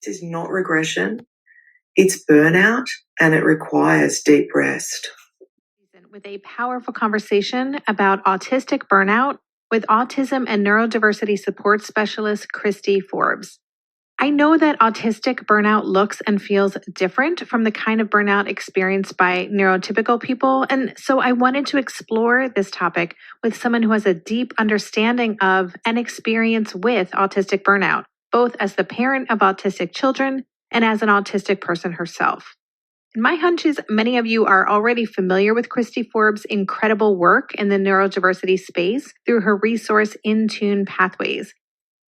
This is not regression. It's burnout, and it requires deep rest. With a powerful conversation about autistic burnout with autism and neurodiversity support specialist Christy Forbes. I know that autistic burnout looks and feels different from the kind of burnout experienced by neurotypical people, and so I wanted to explore this topic with someone who has a deep understanding of and experience with autistic burnout, both as the parent of autistic children and as an autistic person herself. And my hunch is many of you are already familiar with Christy Forbes' incredible work in the neurodiversity space through her resource In Tune Pathways.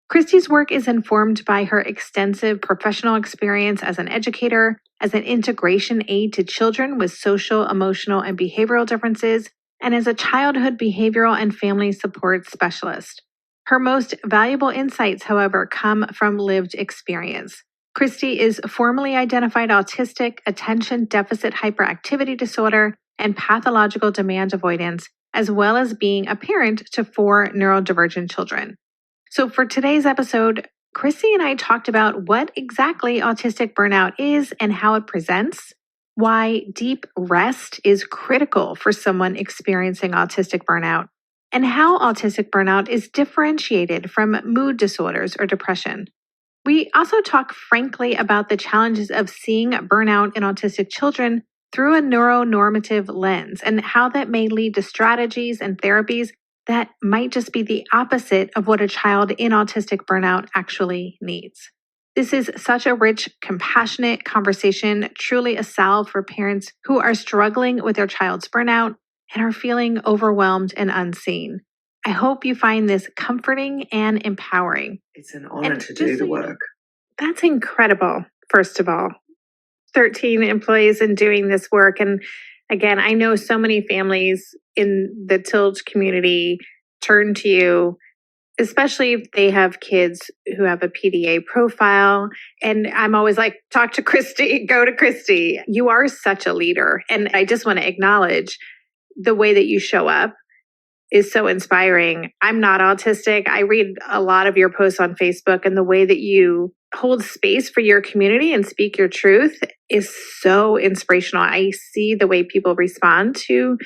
Christy's work is informed by her extensive professional experience as an educator, as an integration aid to children with social, emotional, and behavioral differences, and as a childhood behavioral and family support specialist. Her most valuable insights, however, come from lived experience. Christy is formally identified autistic, attention deficit hyperactivity disorder, and pathological demand avoidance, as well as being a parent to 4 neurodivergent children. So for today's episode, Christy and I talked about what exactly autistic burnout is and how it presents, why deep rest is critical for someone experiencing autistic burnout, and how autistic burnout is differentiated from mood disorders or depression. We also talk frankly about the challenges of seeing burnout in autistic children through a neuronormative lens and how that may lead to strategies and therapies that might just be the opposite of what a child in autistic burnout actually needs. This is such a rich, compassionate conversation, truly a salve for parents who are struggling with their child's burnout and are feeling overwhelmed and unseen. I hope you find this comforting and empowering. It's an honor to do the work. That's incredible, first of all. 13 employees in doing this work. And again, I know so many families in the TILD community turn to you, especially if they have kids who have a PDA profile. And I'm always like, talk to Christy, go to Christy. You are such a leader. And I just want to acknowledge the way that you show up is so inspiring. I'm not autistic. I read a lot of your posts on Facebook, and the way that you hold space for your community and speak your truth is so inspirational. I see the way people respond to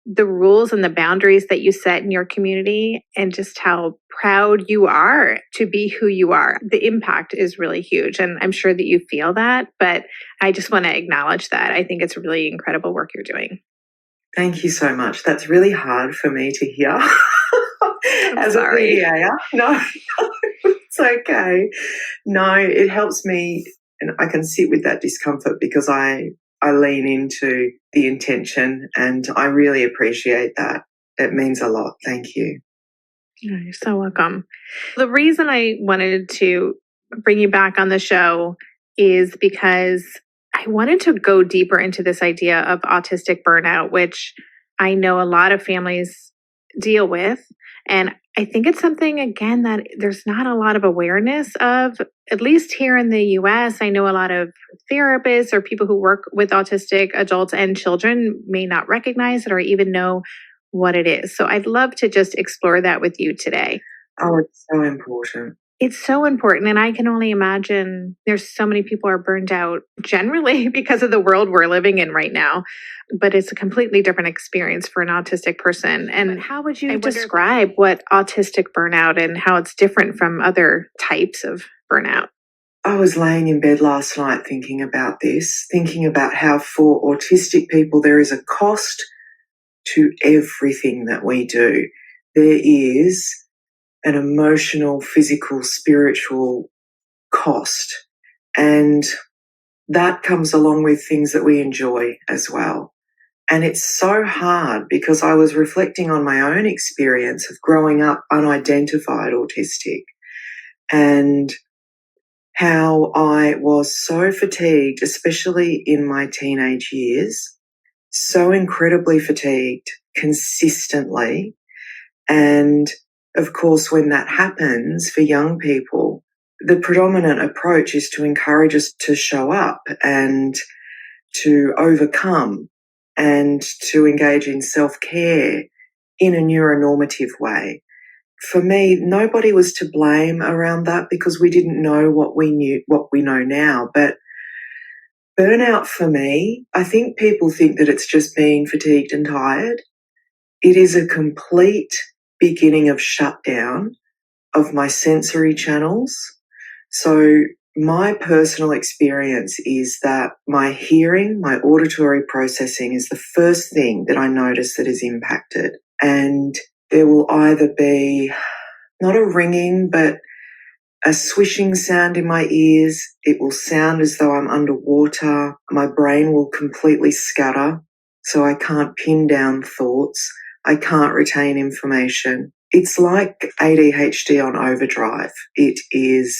the rules and the boundaries that you set in your community and just how proud you are to be who you are. The impact is really huge, and I'm sure that you feel that, but I just want to acknowledge that. I think it's really incredible work you're doing. Thank you so much. That's really hard for me to hear as a PDA. No, it's okay. No, it helps me, and I can sit with that discomfort because I lean into the intention, and I really appreciate that. It means a lot. Thank you. You're so welcome. The reason I wanted to bring you back on the show is because I wanted to go deeper into this idea of autistic burnout, which I know a lot of families deal with. And I think it's something, again, that there's not a lot of awareness of, at least here in the US. I know a lot of therapists or people who work with autistic adults and children may not recognize it or even know what it is. So I'd love to just explore that with you today. Oh, it's so important. It's so important. And I can only imagine there's so many people are burned out generally because of the world we're living in right now. But it's a completely different experience for an autistic person. And how would you describe what autistic burnout and how it's different from other types of burnout? I was laying in bed last night thinking about this, thinking about how for autistic people there is a cost to everything that we do. There is an emotional, physical, spiritual cost. And that comes along with things that we enjoy as well. And it's so hard because I was reflecting on my own experience of growing up unidentified autistic and how I was so fatigued, especially in my teenage years, so incredibly fatigued consistently. And of course, when that happens for young people, the predominant approach is to encourage us to show up and to overcome and to engage in self-care in a neuronormative way. for me, nobody was to blame around that because we didn't know what we know now. But burnout for me, I think people think that it's just being fatigued and tired. It is a complete beginning of shutdown of my sensory channels. So my personal experience is that my hearing, my auditory processing is the first thing that I notice that is impacted. And there will either be not a ringing, but a swishing sound in my ears. It will sound as though I'm underwater. My brain will completely scatter, so I can't pin down thoughts. I can't retain information. It's like ADHD on overdrive. It is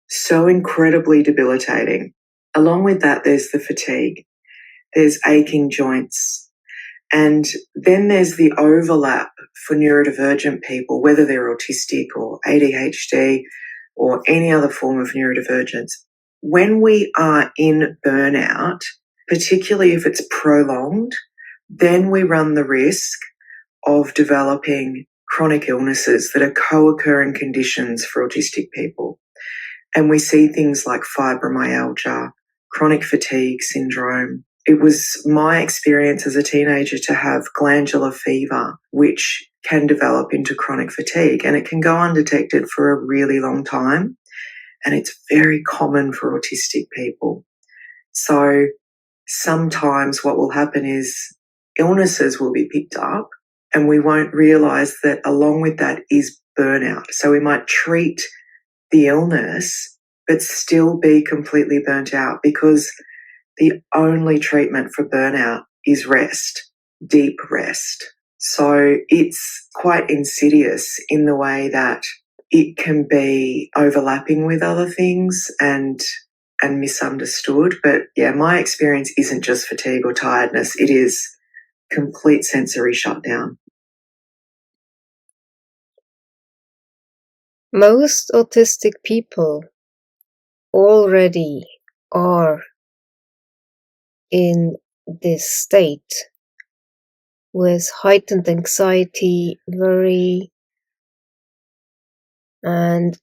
so incredibly debilitating. Along with that, there's the fatigue. There's aching joints. And then there's the overlap for neurodivergent people, whether they're autistic or ADHD or any other form of neurodivergence. When we are in burnout, particularly if it's prolonged, then we run the risk of developing chronic illnesses that are co-occurring conditions for autistic people. And we see things like fibromyalgia, chronic fatigue syndrome. It was my experience as a teenager to have glandular fever, which can develop into chronic fatigue, and it can go undetected for a really long time. And it's very common for autistic people. So sometimes what will happen is illnesses will be picked up and we won't realize that along with that is burnout. So we might treat the illness but still be completely burnt out because the only treatment for burnout is rest, deep rest. So it's quite insidious in the way that it can be overlapping with other things and misunderstood. But yeah, my experience isn't just fatigue or tiredness. It is complete sensory shutdown. Most autistic people already are in this state with heightened anxiety, worry, and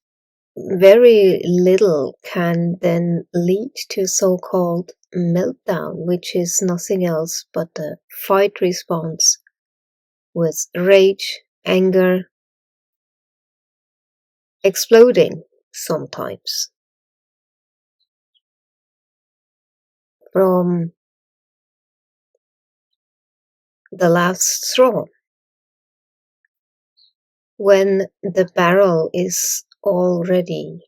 very little can then lead to so-called meltdown, which is nothing else but a fight response with rage, anger, exploding sometimes from the last straw, when the barrel is already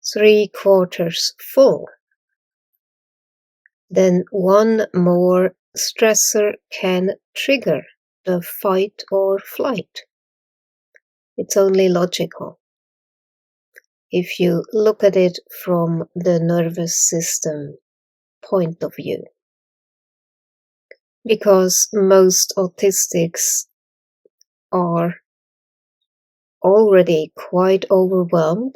3/4 full. Then one more stressor can trigger the fight or flight. It's only logical if you look at it from the nervous system point of view. Because most autistics are already quite overwhelmed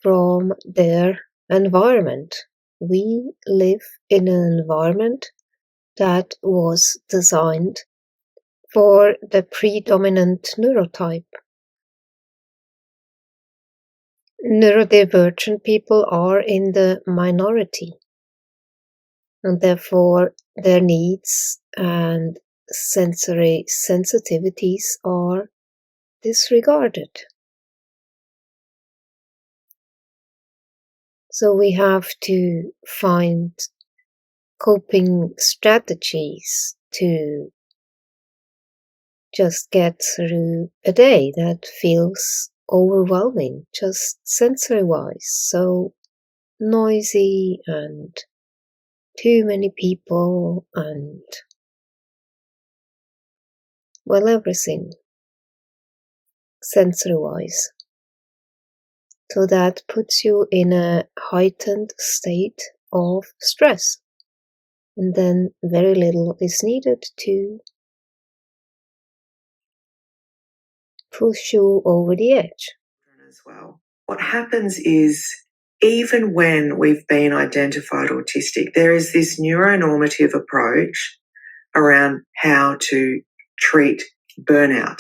from their environment. We live in an environment that was designed for the predominant neurotype. Neurodivergent people are in the minority, and therefore their needs and sensory sensitivities are disregarded. So we have to find coping strategies to just get through a day that feels overwhelming, just sensory-wise, so noisy and too many people and, well, everything sensory-wise. So that puts you in a heightened state of stress. And then very little is needed to push you over the edge. As well. What happens is, even when we've been identified autistic, there is this neuronormative approach around how to treat burnout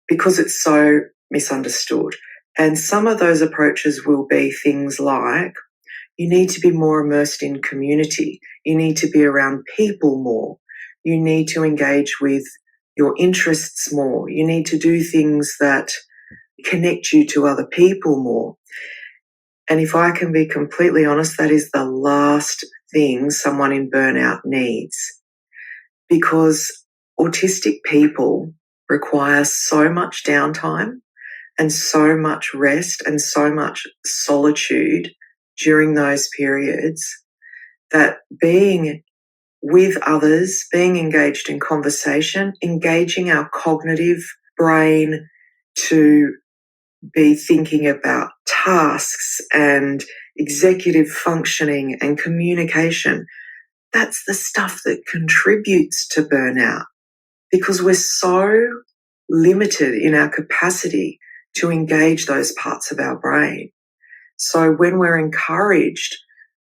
because it's so misunderstood. And some of those approaches will be things like you need to be more immersed in community. You need to be around people more. You need to engage with your interests more. You need to do things that connect you to other people more. And if I can be completely honest, that is the last thing someone in burnout needs, because autistic people require so much downtime and so much rest and so much solitude during those periods that being with others, being engaged in conversation, engaging our cognitive brain to be thinking about tasks and executive functioning and communication, that's the stuff that contributes to burnout, because we're so limited in our capacity to engage those parts of our brain. So when we're encouraged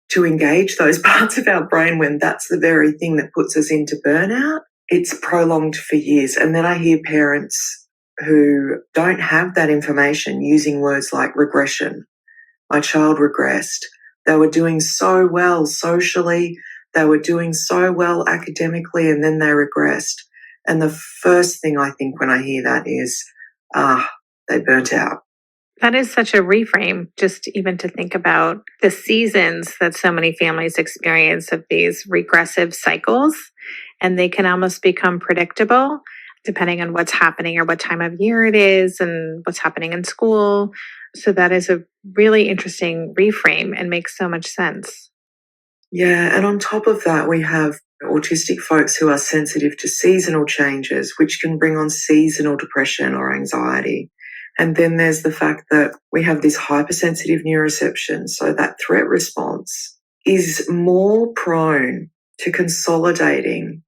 to engage those parts of our brain when that's the very thing that puts us into burnout, it's prolonged for years. And then I hear parents who don't have that information using words like regression. My child regressed. They were doing so well socially. They were doing so well academically, and then they regressed. And the first thing I think when I hear that is, they burnt out. That is such a reframe, just even to think about the seasons that so many families experience of these regressive cycles, and they can almost become predictable depending on what's happening or what time of year it is and what's happening in school. So that is a really interesting reframe and makes so much sense. Yeah, and on top of that, we have autistic folks who are sensitive to seasonal changes, which can bring on seasonal depression or anxiety. And then there's the fact that we have this hypersensitive neuroception, so that threat response is more prone to consolidating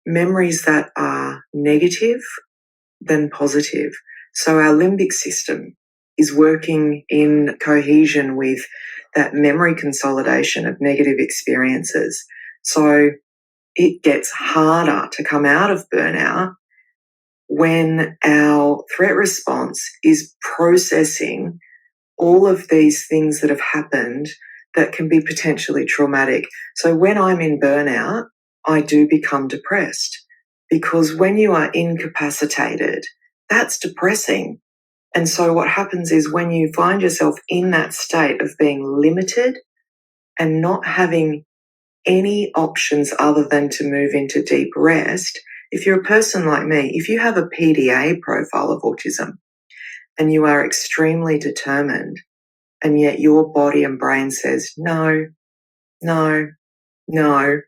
memories that are negative than positive. So our limbic system is working in cohesion with that memory consolidation of negative experiences. So it gets harder to come out of burnout when our threat response is processing all of these things that have happened that can be potentially traumatic. So when I'm in burnout, I do become depressed, because when you are incapacitated, that's depressing. And so what happens is when you find yourself in that state of being limited and not having any options other than to move into deep rest, if you're a person like me, if you have a PDA profile of autism and you are extremely determined, and yet your body and brain says, no, no, no,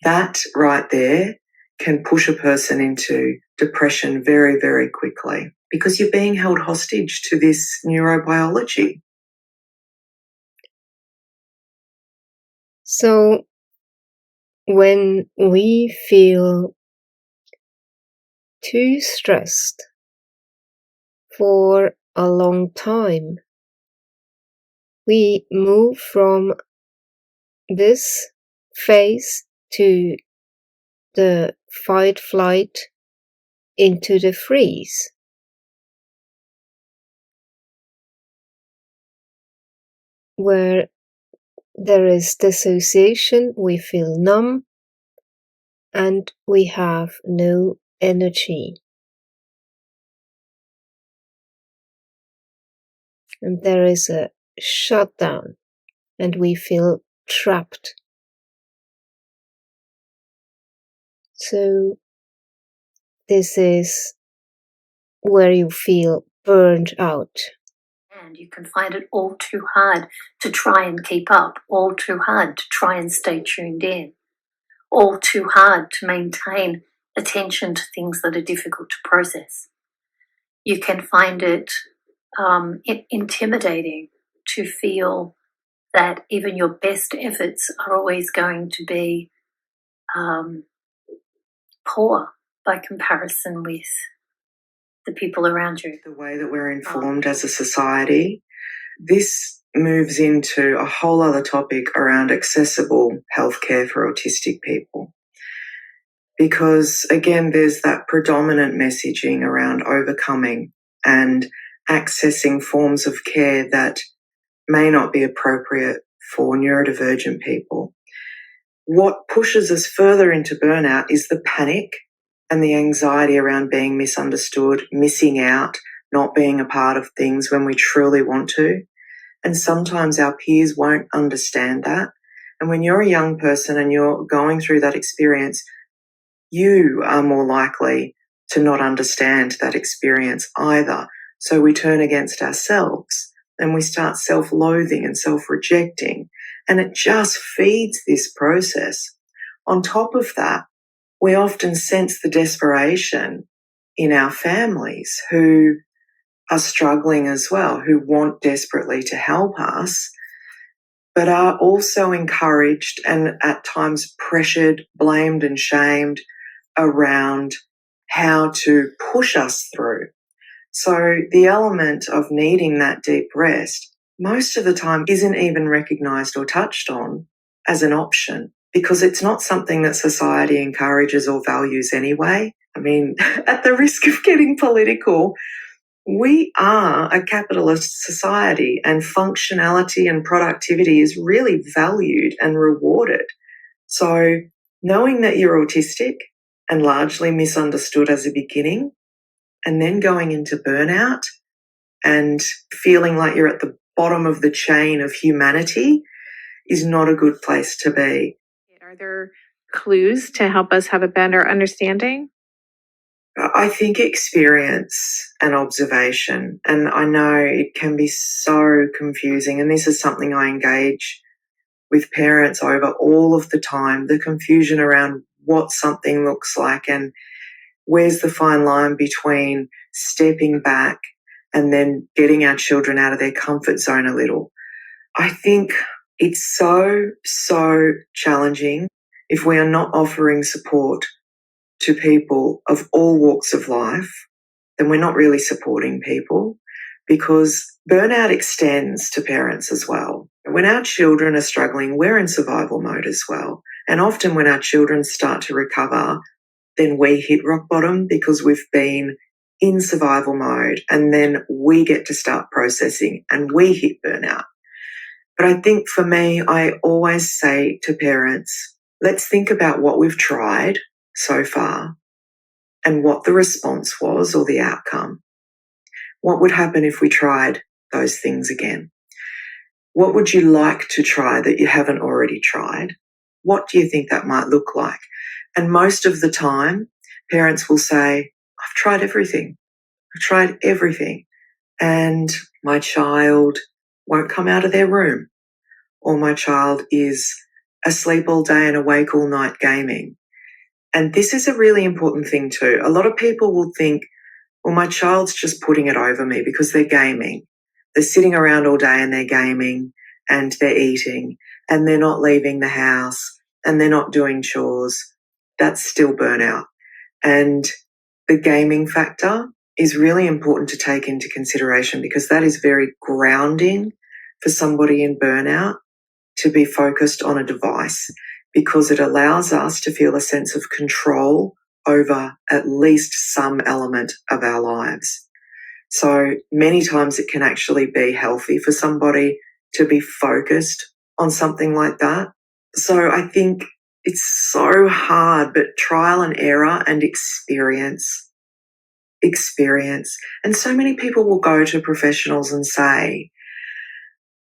that right there can push a person into depression very, very quickly, because you're being held hostage to this neurobiology. So when we feel too stressed for a long time, we move from this phase to the fight flight into the freeze. Where there is dissociation, we feel numb and we have no energy. And there is a shutdown and we feel trapped. So this is where you feel burned out. And you can find it all too hard to try and keep up, all too hard to try and stay tuned in, all too hard to maintain attention to things that are difficult to process. You can find it intimidating to feel that even your best efforts are always going to be poor by comparison with the people around you. The way that we're informed as a society, this moves into a whole other topic around accessible healthcare for autistic people. Because again, there's that predominant messaging around overcoming and accessing forms of care that may not be appropriate for neurodivergent people. What pushes us further into burnout is the panic and the anxiety around being misunderstood, missing out, not being a part of things when we truly want to. And sometimes our peers won't understand that. And when you're a young person and you're going through that experience, you are more likely to not understand that experience either. So we turn against ourselves and we start self-loathing and self-rejecting, and it just feeds this process. On top of that, we often sense the desperation in our families who are struggling as well, who want desperately to help us, but are also encouraged and at times pressured, blamed and shamed around how to push us through. So the element of needing that deep rest most of the time isn't even recognised or touched on as an option, because it's not something that society encourages or values anyway. I mean, at the risk of getting political, we are a capitalist society and functionality and productivity is really valued and rewarded. So knowing that you're autistic and largely misunderstood as a beginning, and then going into burnout and feeling like you're at the bottom of the chain of humanity is not a good place to be. Are there clues to help us have a better understanding? I think experience and observation, and I know it can be so confusing, and this is something I engage with parents over all of the time, the confusion around what something looks like and where's the fine line between stepping back and then getting our children out of their comfort zone a little. I think it's so challenging if we are not offering support to people of all walks of life, then we're not really supporting people, because burnout extends to parents as well. When our children are struggling, we're in survival mode as well. And often when our children start to recover, then we hit rock bottom because we've been in survival mode, and then we get to start processing and we hit burnout. But I think for me, I always say to parents, let's think about what we've tried so far and what the response was or the outcome. What would happen if we tried those things again? What would you like to try that you haven't already tried? What do you think that might look like? And most of the time, parents will say, I've tried everything. I've tried everything. And my child won't come out of their room. Or my child is asleep all day and awake all night gaming. And this is a really important thing too. A lot of people will think, well, my child's just putting it over me because they're gaming. They're sitting around all day and they're gaming and they're eating and they're not leaving the house and they're not doing chores. That's still burnout. And the gaming factor is really important to take into consideration, because that is very grounding for somebody in burnout to be focused on a device, because it allows us to feel a sense of control over at least some element of our lives. So many times it can actually be healthy for somebody to be focused on something like that. So I think it's so hard, but trial and error and experience. And so many people will go to professionals and say,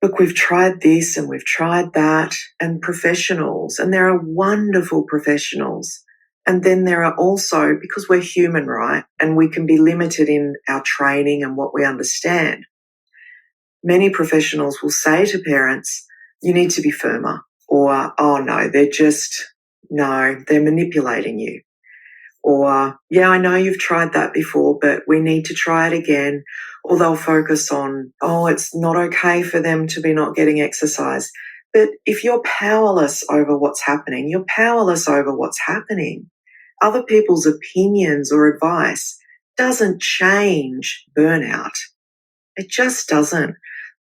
look, we've tried this and we've tried that, and professionals, and there are wonderful professionals. And then there are also, because we're human, right, and we can be limited in our training and what we understand, many professionals will say to parents, you need to be firmer, or, oh no, they're manipulating you. Or, yeah, I know you've tried that before, but we need to try it again. Or they'll focus on, oh, it's not okay for them to be not getting exercise. But if you're powerless over what's happening, you're powerless over what's happening. Other people's opinions or advice doesn't change burnout. It just doesn't.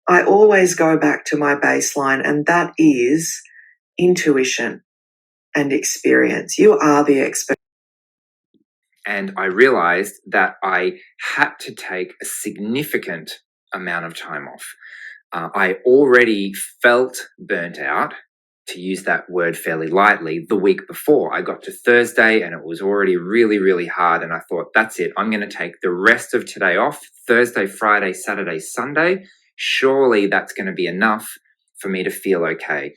I always go back to my baseline, and that is intuition and experience. You are the expert. And I realized that I had to take a significant amount of time off. I already felt burnt out, to use that word fairly lightly, the week before. I got to Thursday and it was already really, really hard. And I thought, that's it. I'm going to take the rest of today off, Thursday, Friday, Saturday, Sunday. Surely that's going to be enough for me to feel okay.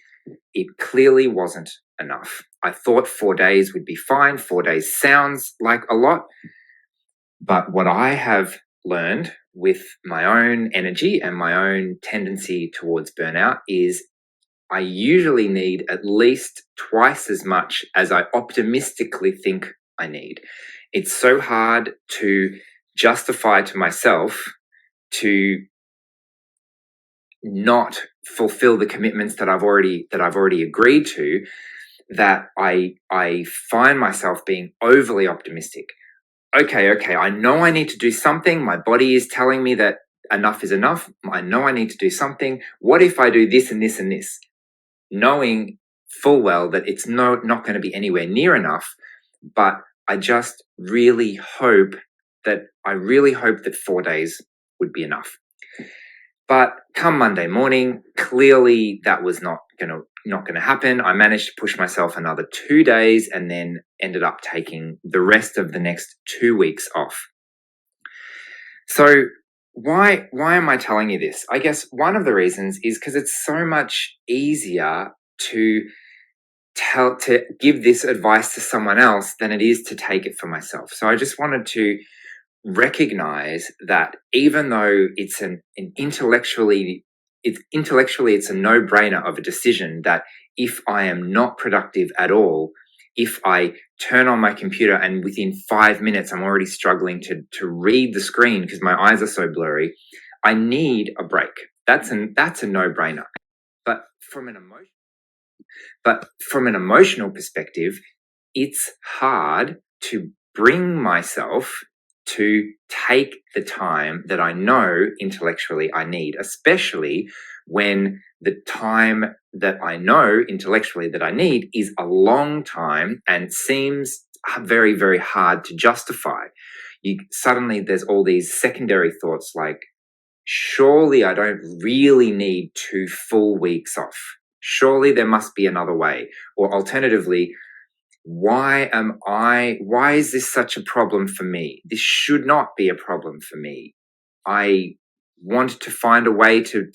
It clearly wasn't enough. I thought 4 days would be fine. 4 days sounds like a lot. But what I have learned with my own energy and my own tendency towards burnout is I usually need at least twice as much as I optimistically think I need. It's so hard to justify to myself to not fulfill the commitments that I've already agreed to, that I find myself being overly optimistic. Okay, I know I need to do something. My body is telling me that enough is enough. I know I need to do something. What if I do this and this and this? Knowing full well that it's not going to be anywhere near enough, but I just really hope that 4 days would be enough. But come Monday morning, clearly that was not going to happen. I managed to push myself another 2 days and then ended up taking the rest of the next 2 weeks off. So why am I telling you this? I guess one of the reasons is because it's so much easier to give this advice to someone else than it is to take it for myself. So I just wanted to recognize that even though it's intellectually it's a no-brainer of a decision, that if I am not productive at all, if I turn on my computer and within 5 minutes I'm already struggling to read the screen because my eyes are so blurry, I need a break. That's a no-brainer. But from an emotional perspective, it's hard to bring myself to take the time that I know intellectually I need, especially when the time that I know intellectually that I need is a long time and seems very, very hard to justify. Suddenly there's all these secondary thoughts like, surely I don't really need 2 full weeks off. Surely there must be another way. Or alternatively, why is this such a problem for me? This should not be a problem for me. I want to find a way to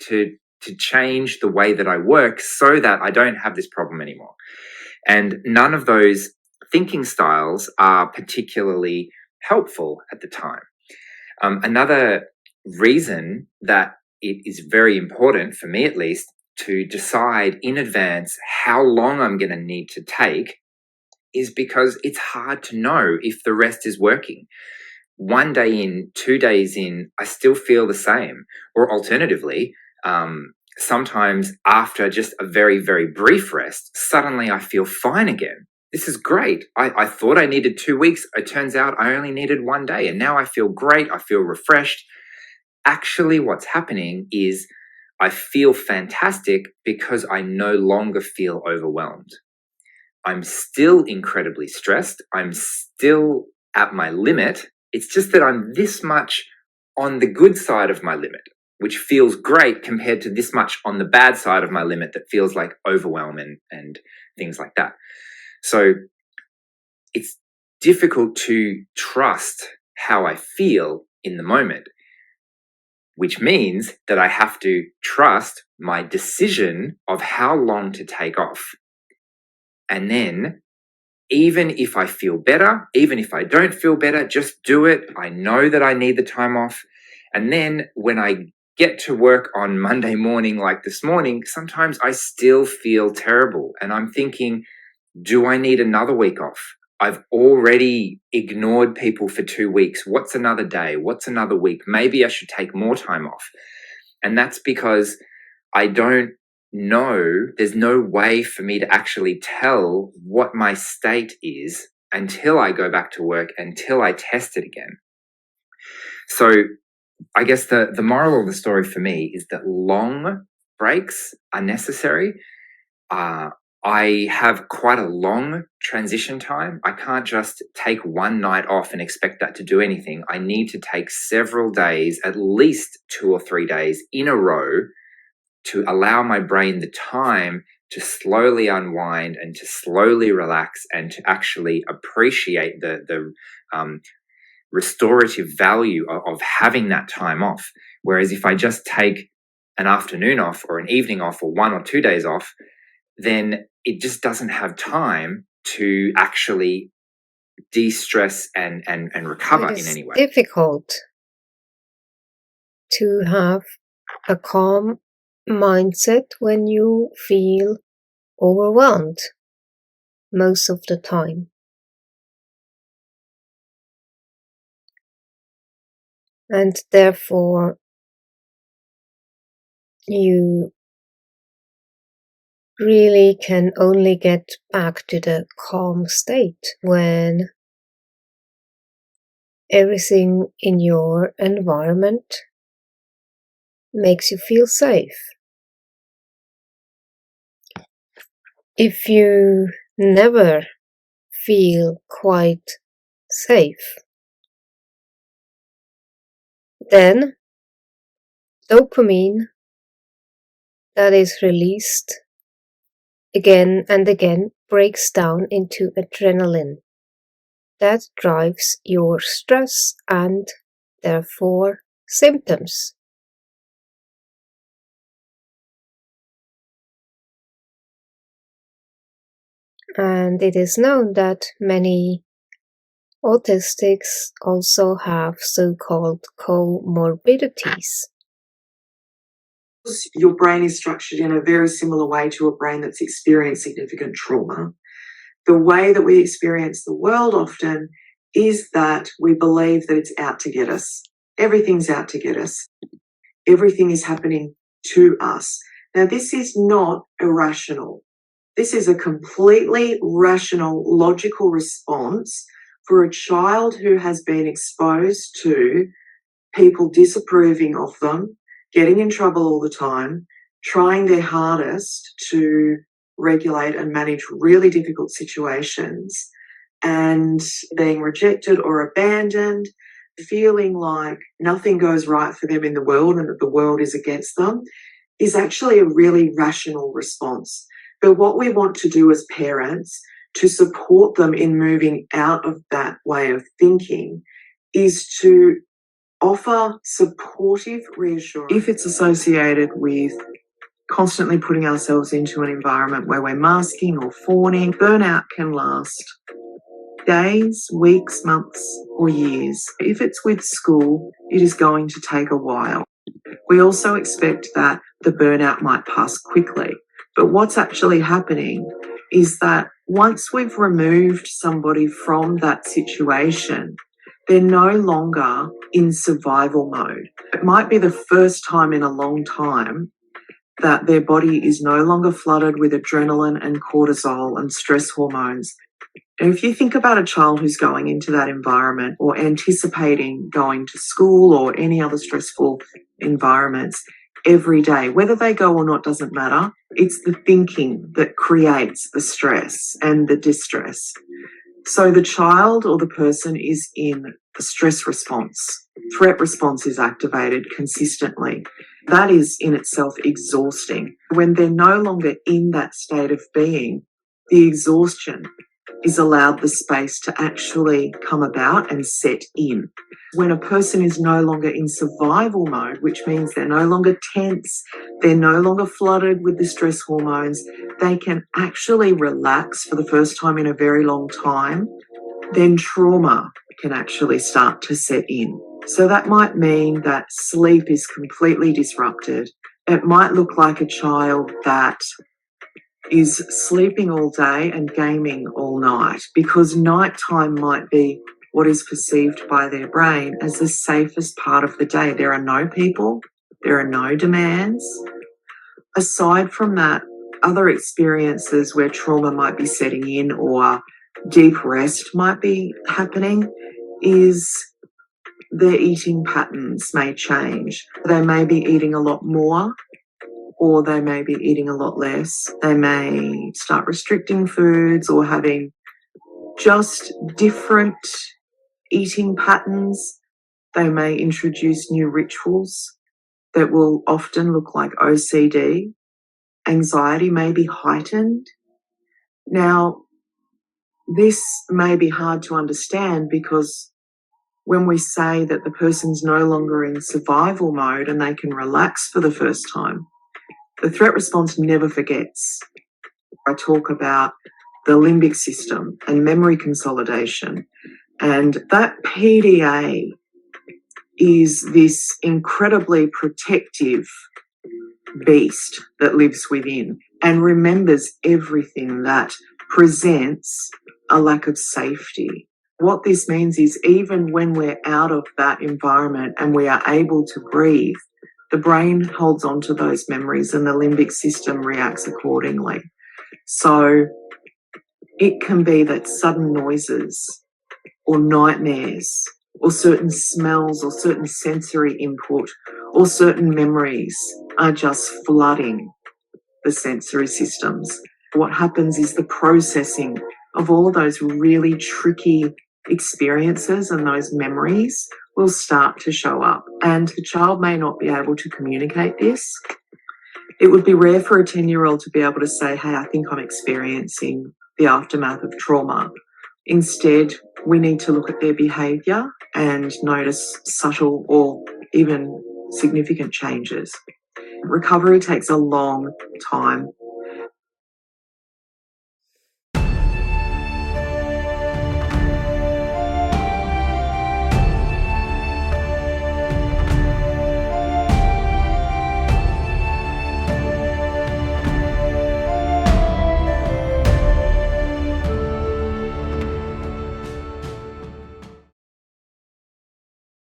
change the way that I work so that I don't have this problem anymore. And none of those thinking styles are particularly helpful at the time. Another reason that it is very important, for me at least, to decide in advance how long I'm going to need to take is because it's hard to know if the rest is working. 1 day in, 2 days in, I still feel the same. Or alternatively, sometimes after just a very, very brief rest, suddenly I feel fine again. This is great. I thought I needed 2 weeks. It turns out I only needed 1 day, and now I feel great. I feel refreshed. Actually, what's happening is I feel fantastic because I no longer feel overwhelmed. I'm still incredibly stressed. I'm still at my limit. It's just that I'm this much on the good side of my limit, which feels great compared to this much on the bad side of my limit that feels like overwhelm and things like that. So it's difficult to trust how I feel in the moment, which means that I have to trust my decision of how long to take off. And then, even if I feel better, even if I don't feel better, just do it. I know that I need the time off. And then when I get to work on Monday morning, like this morning, sometimes I still feel terrible. And I'm thinking, do I need another week off? I've already ignored people for 2 weeks. What's another day? What's another week? Maybe I should take more time off. And that's because I don't know, there's no way for me to actually tell what my state is until I go back to work, until I test it again. So I guess the moral of the story for me is that long breaks are necessary. I have quite a long transition time. I can't just take one night off and expect that to do anything. I need to take several days, at least 2 or 3 days in a row, to allow my brain the time to slowly unwind and to slowly relax and to actually appreciate the restorative value of having that time off. Whereas if I just take an afternoon off or an evening off or 1 or 2 days off, then it just doesn't have time to actually de-stress and recover in any way. It's difficult to have a calm mindset when you feel overwhelmed most of the time. And therefore, you really can only get back to the calm state when everything in your environment makes you feel safe. If you never feel quite safe, then dopamine that is released again and again breaks down into adrenaline. That drives your stress and therefore symptoms. And it is known that many autistics also have so-called comorbidities. Your brain is structured in a very similar way to a brain that's experienced significant trauma. The way that we experience the world often is that we believe that it's out to get us. Everything's out to get us. Everything is happening to us. Now, this is not irrational. This is a completely rational, logical response for a child who has been exposed to people disapproving of them, getting in trouble all the time, trying their hardest to regulate and manage really difficult situations, and being rejected or abandoned, feeling like nothing goes right for them in the world and that the world is against them, is actually a really rational response. But what we want to do as parents to support them in moving out of that way of thinking is to offer supportive reassurance. If it's associated with constantly putting ourselves into an environment where we're masking or fawning, burnout can last days, weeks, months, or years. If it's with school, it is going to take a while. We also expect that the burnout might pass quickly. But what's actually happening is that once we've removed somebody from that situation, they're no longer in survival mode. It might be the first time in a long time that their body is no longer flooded with adrenaline and cortisol and stress hormones. And if you think about a child who's going into that environment or anticipating going to school or any other stressful environments every day, whether they go or not doesn't matter. It's the thinking that creates the stress and the distress. So the child or the person is in the stress response. Threat response is activated consistently. That is in itself exhausting. When they're no longer in that state of being, the exhaustion is allowed the space to actually come about and set in. When a person is no longer in survival mode, which means they're no longer tense, they're no longer flooded with the stress hormones, they can actually relax for the first time in a very long time, then trauma can actually start to set in. So that might mean that sleep is completely disrupted. It might look like a child that is sleeping all day and gaming all night, because nighttime might be what is perceived by their brain as the safest part of the day. There are no people, there are no demands. Aside from that, other experiences where trauma might be setting in or deep rest might be happening is their eating patterns may change. They may be eating a lot more, or they may be eating a lot less. They may start restricting foods or having just different eating patterns. They may introduce new rituals that will often look like OCD. Anxiety may be heightened. Now, this may be hard to understand because when we say that the person's no longer in survival mode and they can relax for the first time, the threat response never forgets. I talk about the limbic system and memory consolidation, and that PDA is this incredibly protective beast that lives within and remembers everything that presents a lack of safety. What this means is even when we're out of that environment and we are able to breathe, the brain holds on to those memories and the limbic system reacts accordingly. So it can be that sudden noises or nightmares or certain smells or certain sensory input or certain memories are just flooding the sensory systems. What happens is the processing of all of those really tricky experiences and those memories will start to show up, and the child may not be able to communicate this. It would be rare for a 10-year-old to be able to say, hey, I think I'm experiencing the aftermath of trauma. Instead, we need to look at their behaviour and notice subtle or even significant changes. Recovery takes a long time.